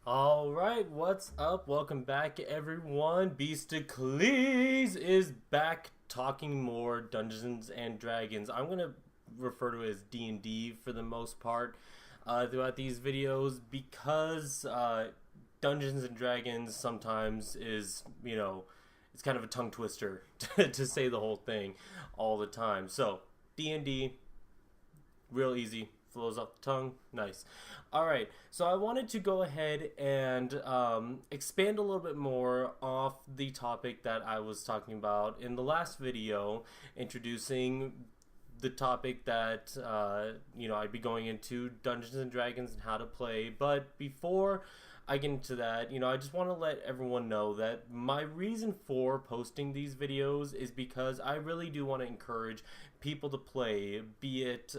All right, what's up? Welcome back, everyone. Beastiklees is back talking more Dungeons and Dragons. I'm gonna refer to it as D&D for the most part throughout these videos because Dungeons and Dragons sometimes is it's kind of a tongue twister to say the whole thing all the time. So D&D, real easy, flows off the tongue, nice. All right, so I wanted to go ahead and expand a little bit more off the topic that I was talking about in the last video, introducing the topic that I'd be going into Dungeons and Dragons and how to play. But before I get into that, I just want to let everyone know that my reason for posting these videos is because I really do want to encourage people to play, be it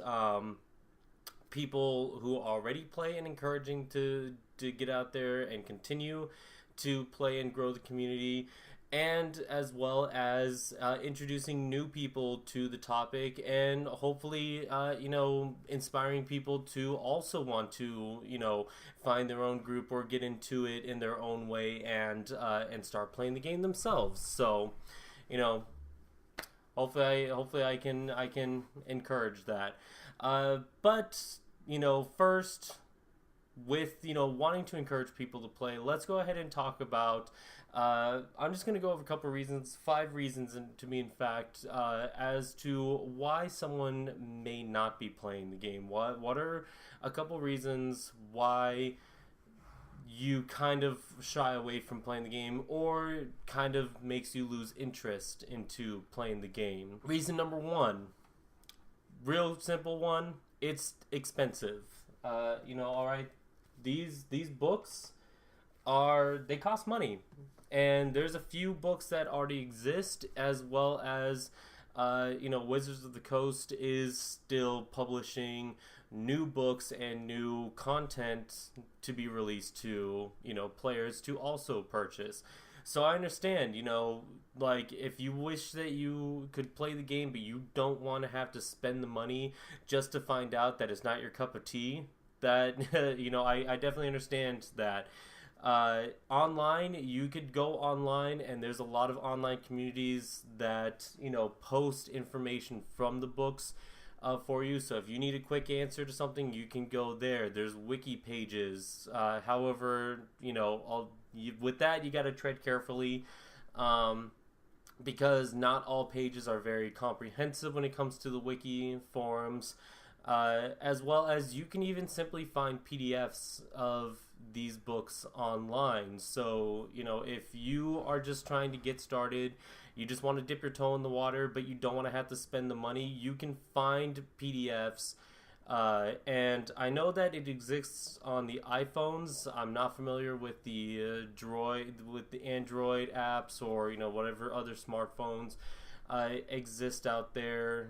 people who already play and encouraging to get out there and continue to play and grow the community, and as well as introducing new people to the topic, and hopefully inspiring people to also want to find their own group or get into it in their own way and start playing the game themselves. So you know hopefully I can encourage that. But first, with wanting to encourage people to play, let's go ahead and talk about. I'm just going to go over a couple of reasons, 5 reasons, to me, in fact, as to why someone may not be playing the game. What are a couple reasons why you kind of shy away from playing the game, or kind of makes you lose interest into playing the game? Reason number one, real simple one, it's expensive. All right, these books they cost money, and there's a few books that already exist, as well as Wizards of the Coast is still publishing new books and new content to be released to players to also purchase. So I understand, like, if you wish that you could play the game, but you don't want to have to spend the money just to find out that it's not your cup of tea, that, I definitely understand that. Online, you could go online, and there's a lot of online communities that, post information from the books for you. So if you need a quick answer to something, you can go there. There's wiki pages. However, with that, you got to tread carefully, because not all pages are very comprehensive when it comes to the wiki forums, as well as you can even simply find PDFs of these books online. So, if you are just trying to get started, you just want to dip your toe in the water, but you don't want to have to spend the money, you can find PDFs. And I know that it exists on the iPhones. I'm not familiar with the Android apps, or whatever other smartphones exist out there.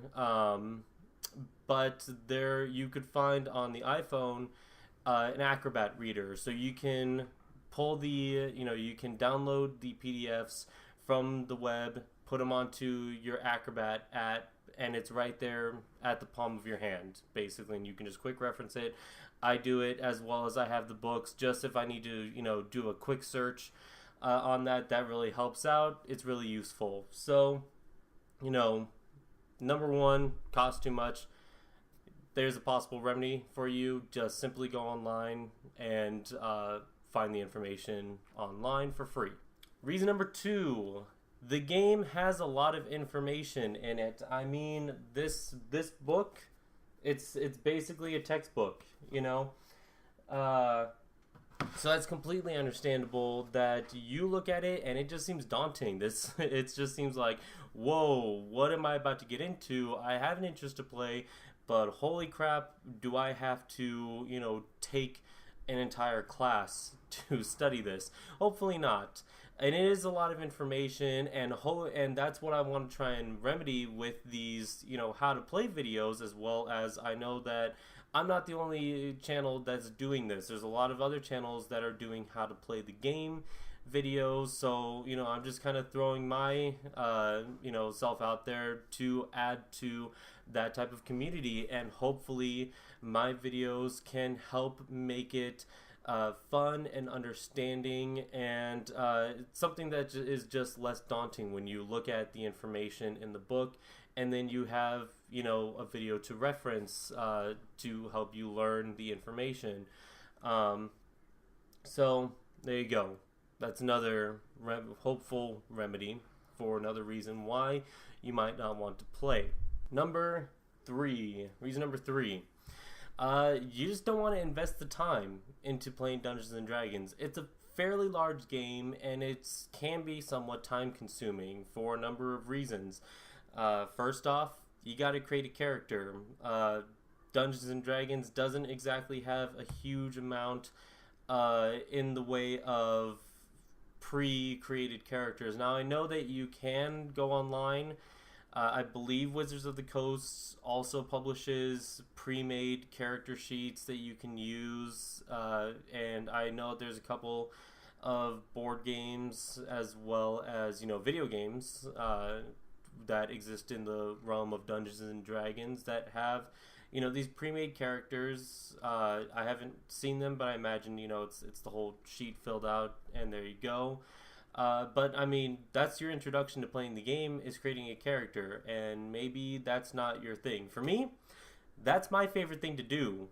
But there, you could find on the iPhone an Acrobat reader, so you can pull you can download the PDFs from the web, put them onto your Acrobat and it's right there at the palm of your hand, basically, and you can just quick reference it. I do it, as well as I have the books, just if I need to do a quick search on that really helps out. It's really useful. So number one, cost too much. There's a possible remedy for you. Just simply go online and find the information online for free. Reason number two, the game has a lot of information in it. I mean, this book, it's basically a textbook, so that's completely understandable that you look at it and it just seems daunting. It just seems like, whoa, what am I about to get into? I have an interest to play, but holy crap, do I have to, take an entire class to study this? Hopefully not. And it is a lot of information, and that's what I want to try and remedy with these, how to play videos, as well as I know that I'm not the only channel that's doing this. There's a lot of other channels that are doing how to play the game videos. So, I'm just kind of throwing my, self out there to add to that type of community, and hopefully my videos can help make it fun and understanding, and something that is just less daunting when you look at the information in the book, and then you have, a video to reference to help you learn the information. So there you go. That's another hopeful remedy for another reason why you might not want to play. Reason number three. You just don't want to invest the time into playing Dungeons and Dragons. It's a fairly large game, and it can be somewhat time consuming for a number of reasons. First off, you got to create a character. Dungeons and Dragons doesn't exactly have a huge amount in the way of pre-created characters. Now, I know that you can go online. I believe Wizards of the Coast also publishes pre-made character sheets that you can use, and I know there's a couple of board games as well as video games that exist in the realm of Dungeons and Dragons that have these pre-made characters. I haven't seen them, but I imagine it's the whole sheet filled out, and there you go. But I mean, that's your introduction to playing the game, is creating a character, and maybe that's not your thing. For me, that's my favorite thing to do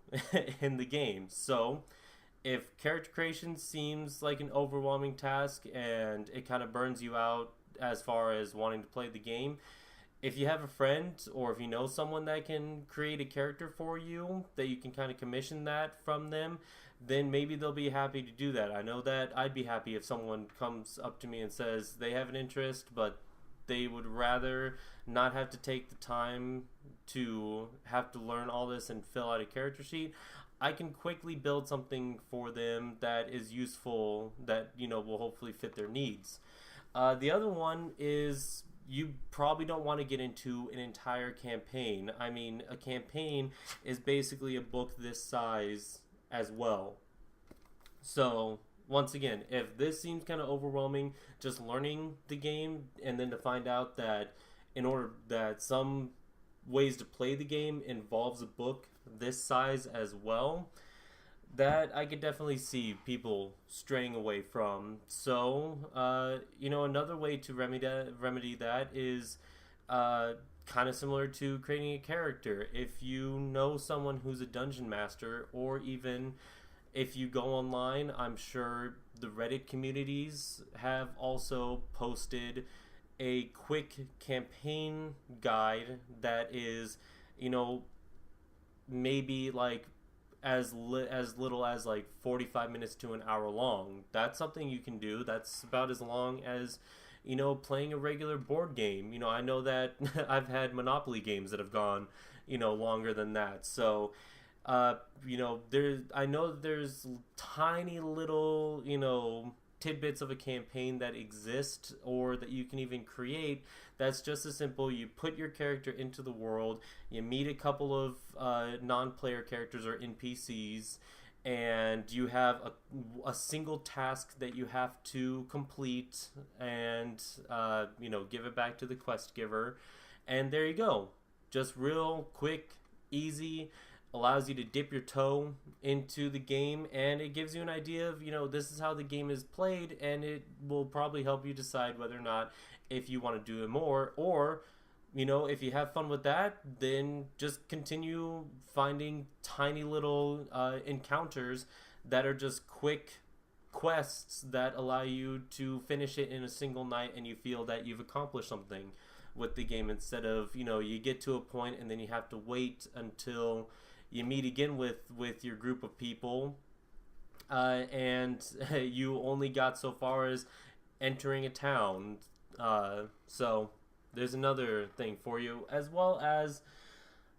in the game. So if character creation seems like an overwhelming task and it kind of burns you out as far as wanting to play the game, if you have a friend or if you know someone that can create a character for you, that you can kind of commission that from them, then maybe they'll be happy to do that. I know that I'd be happy if someone comes up to me and says they have an interest, but they would rather not have to take the time to have to learn all this and fill out a character sheet. I can quickly build something for them that is useful, that will hopefully fit their needs. The other one is, you probably don't want to get into an entire campaign. I mean, a campaign is basically a book this size as well. So, once again, if this seems kind of overwhelming, just learning the game, and then to find out that some ways to play the game involves a book this size as well, that I could definitely see people straying away from. So, another way to remedy that is kind of similar to creating a character. If you know someone who's a dungeon master, or even if you go online, I'm sure the Reddit communities have also posted a quick campaign guide that is, maybe like as little as like 45 minutes to an hour long. That's something you can do. That's about as long as playing a regular board game. I know that I've had Monopoly games that have gone longer than that. So I know there's tiny little tidbits of a campaign that exist, or that you can even create, that's just as simple. You put your character into the world, you meet a couple of non-player characters or NPCs, and you have a single task that you have to complete, and give it back to the quest giver, and there you go. Just real quick, easy, allows you to dip your toe into the game, and it gives you an idea of, this is how the game is played, and it will probably help you decide whether or not if you want to do it more, or, if you have fun with that, then just continue finding tiny little encounters that are just quick quests that allow you to finish it in a single night, and you feel that you've accomplished something with the game, instead of, you get to a point and then you have to wait until you meet again with your group of people, and you only got so far as entering a town. So there's another thing for you, as well as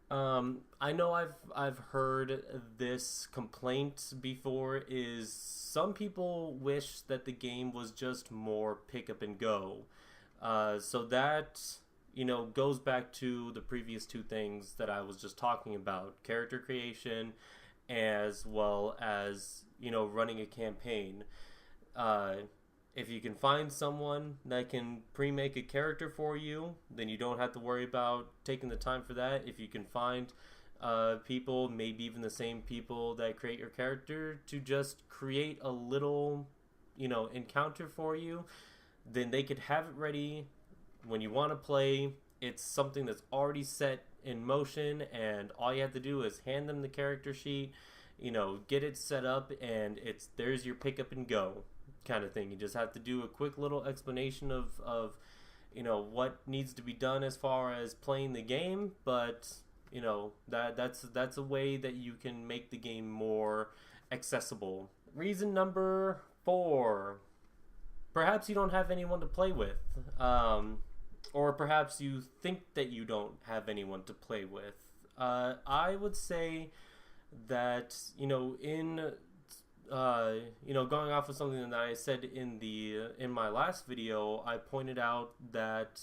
I know I've heard this complaint before, is some people wish that the game was just more pick up and go. So that goes back to the previous two things that I was just talking about: character creation, as well as running a campaign. If you can find someone that can pre-make a character for you, then you don't have to worry about taking the time for that. If you can find people, maybe even the same people that create your character, to just create a little, encounter for you. Then they could have it ready when you want to play. It's something that's already set in motion, and all you have to do is hand them the character sheet, get it set up, and there's your pick up and go kind of thing. You just have to do a quick little explanation of what needs to be done as far as playing the game, but that's a way that you can make the game more accessible. Reason number 4: perhaps you don't have anyone to play with, or perhaps you think that you don't have anyone to play with. I would say that going off of something that I said in my last video, I pointed out that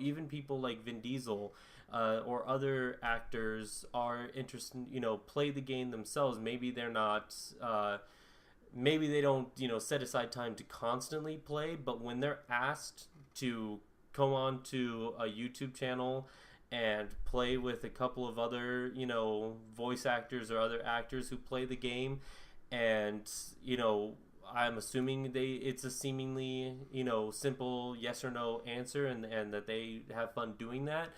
even people like Vin Diesel or other actors are interested, play the game themselves. Maybe they're not. Maybe they don't, set aside time to constantly play, but when they're asked to go on to a YouTube channel and play with a couple of other, voice actors or other actors who play the game, and, I'm assuming it's a seemingly, simple yes or no answer, and that they have fun doing that.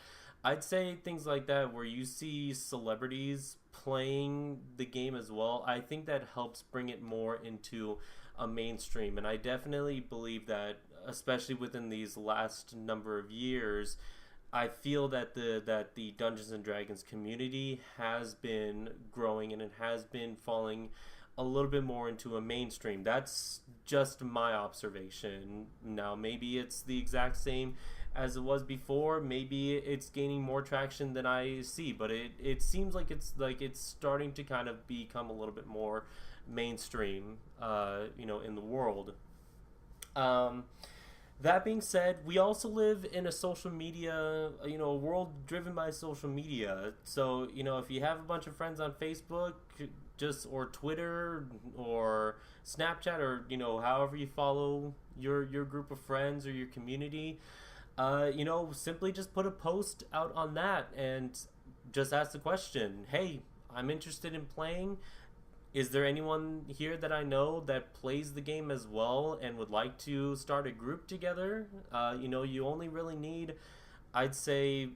I'd say things like that, where you see celebrities playing the game as well, I think that helps bring it more into a mainstream. And I definitely believe that, especially within these last number of years, I feel that the Dungeons and Dragons community has been growing, and it has been falling a little bit more into a mainstream. That's just my observation. Now, maybe it's the exact same as it was before. Maybe it's gaining more traction than I see, but it seems like it's starting to kind of become a little bit more mainstream, in the world. That being said, we also live in a social media, a world driven by social media. So, if you have a bunch of friends on Facebook, or Twitter or Snapchat, or, however you follow your group of friends or your community, simply just put a post out on that and just ask the question, hey, I'm interested in playing. Is there anyone here that I know that plays the game as well and would like to start a group together? You only really need, I'd say,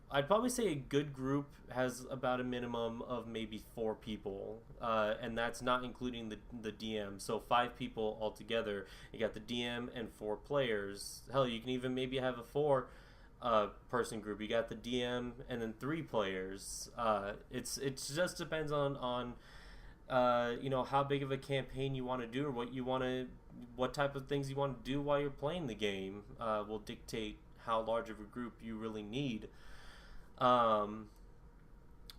I'd probably say a good group has about a minimum of maybe 4 people, and that's not including the DM. So 5 people altogether. You got the DM and 4 players. Hell, you can even maybe have a 4 person group. You got the DM and then 3 players. It just depends on how big of a campaign you want to do, or what type of things you want to do while you're playing the game. Will dictate how large of a group you really need.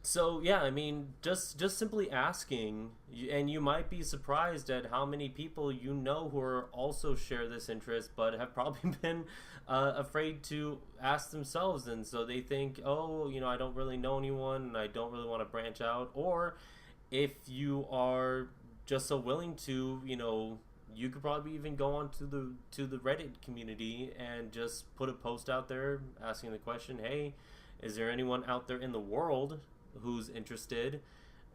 So yeah, I mean, just simply asking, and you might be surprised at how many people who are also share this interest, but have probably been afraid to ask themselves, and so they think, oh, I don't really know anyone, and I don't really want to branch out. Or if you are just so willing to, you could probably even go on to the Reddit community and just put a post out there asking the question, hey, is there anyone out there in the world who's interested,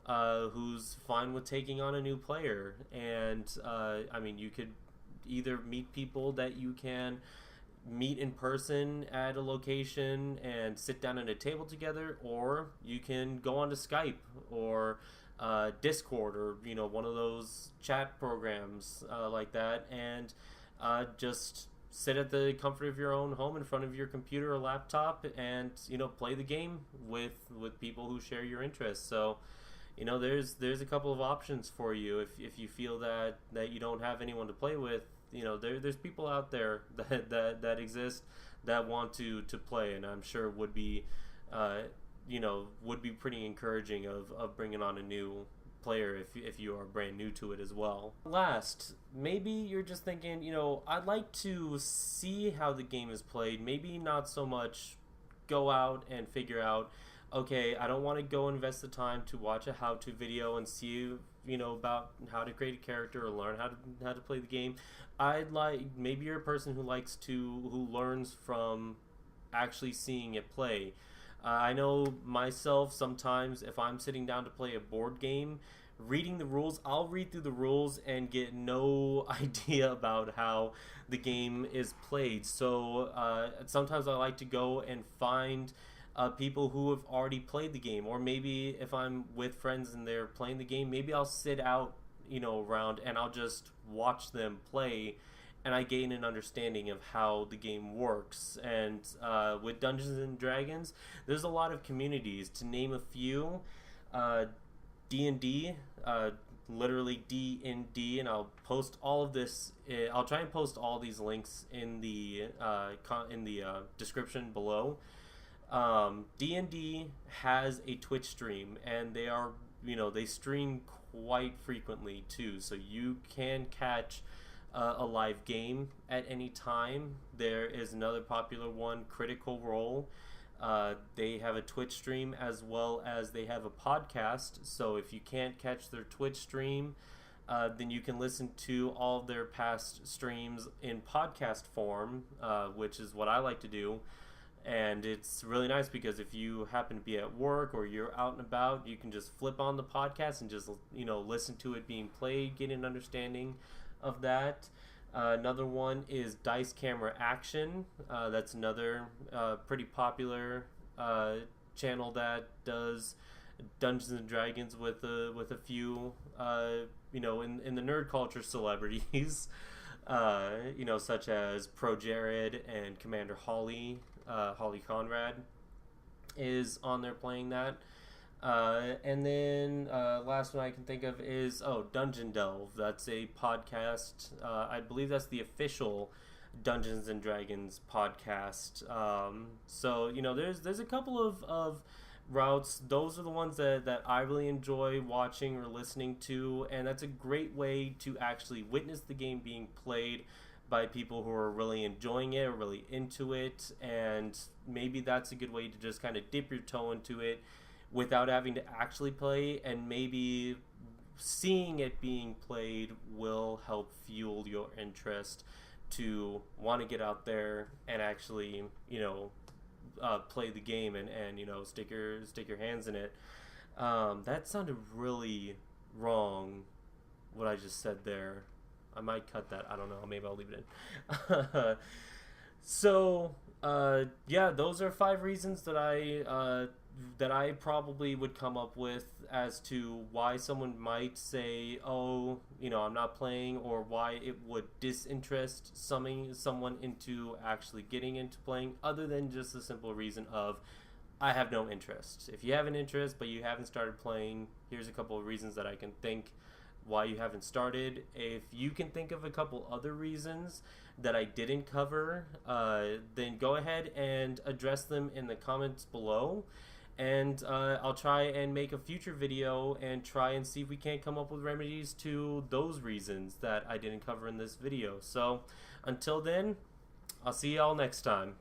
who's fine with taking on a new player? And you could either meet people that you can meet in person at a location and sit down at a table together, or you can go on to Skype or Discord, or one of those chat programs like that, and just sit at the comfort of your own home in front of your computer or laptop and play the game with people who share your interests. So there's a couple of options for you if you feel that you don't have anyone to play with. There's people out there that exist that want to play, and I'm sure would be pretty encouraging of bringing on a new player if you are brand new to it as well. Last, maybe you're just thinking, I'd like to see how the game is played. Maybe not so much go out and figure out, okay, I don't want to go invest the time to watch a how-to video and see about how to create a character or learn how to play the game. Maybe you're a person who learns from actually seeing it play. I know myself, sometimes if I'm sitting down to play a board game, reading the rules, I'll read through the rules and get no idea about how the game is played. So sometimes I like to go and find people who have already played the game, or maybe if I'm with friends and they're playing the game, maybe I'll sit out, around, and I'll just watch them play, and I gain an understanding of how the game works. And with Dungeons and Dragons, there's a lot of communities. To name a few, D&D, literally D&D, and I'll post all of this. I'll try and post all these links in the description below. D&D has a Twitch stream, and they stream quite frequently too, so you can catch a live game at any time. There is another popular one, Critical Role. They have a Twitch stream as well as they have a podcast. So if you can't catch their Twitch stream, then you can listen to all of their past streams in podcast form, which is what I like to do. And it's really nice because if you happen to be at work or you're out and about, you can just flip on the podcast and just listen to it being played, get an understanding of that. Another one is Dice Camera Action. That's another pretty popular channel that does Dungeons and Dragons with a few in the nerd culture celebrities, such as Pro Jared and Commander Holly. Holly Conrad is on there playing that. And then last one I can think of is Dungeon Delve. That's a podcast. I believe that's the official Dungeons and Dragons podcast. So there's a couple of routes. Those are the ones that I really enjoy watching or listening to, and that's a great way to actually witness the game being played by people who are really enjoying it or really into it. And maybe that's a good way to just kind of dip your toe into it without having to actually play, and maybe seeing it being played will help fuel your interest to want to get out there and actually play the game and stick your hands in it. That sounded really wrong, what I just said there. I might cut that. I don't know. Maybe I'll leave it in. So, those are 5 reasons that I probably would come up with as to why someone might say, I'm not playing, or why it would disinterest someone into actually getting into playing, other than just the simple reason of, I have no interest. If you have an interest but you haven't started playing, here's a couple of reasons that I can think why you haven't started. If you can think of a couple other reasons that I didn't cover, then go ahead and address them in the comments below, and I'll try and make a future video and try and see if we can't come up with remedies to those reasons that I didn't cover in this video. So until then, I'll see y'all next time.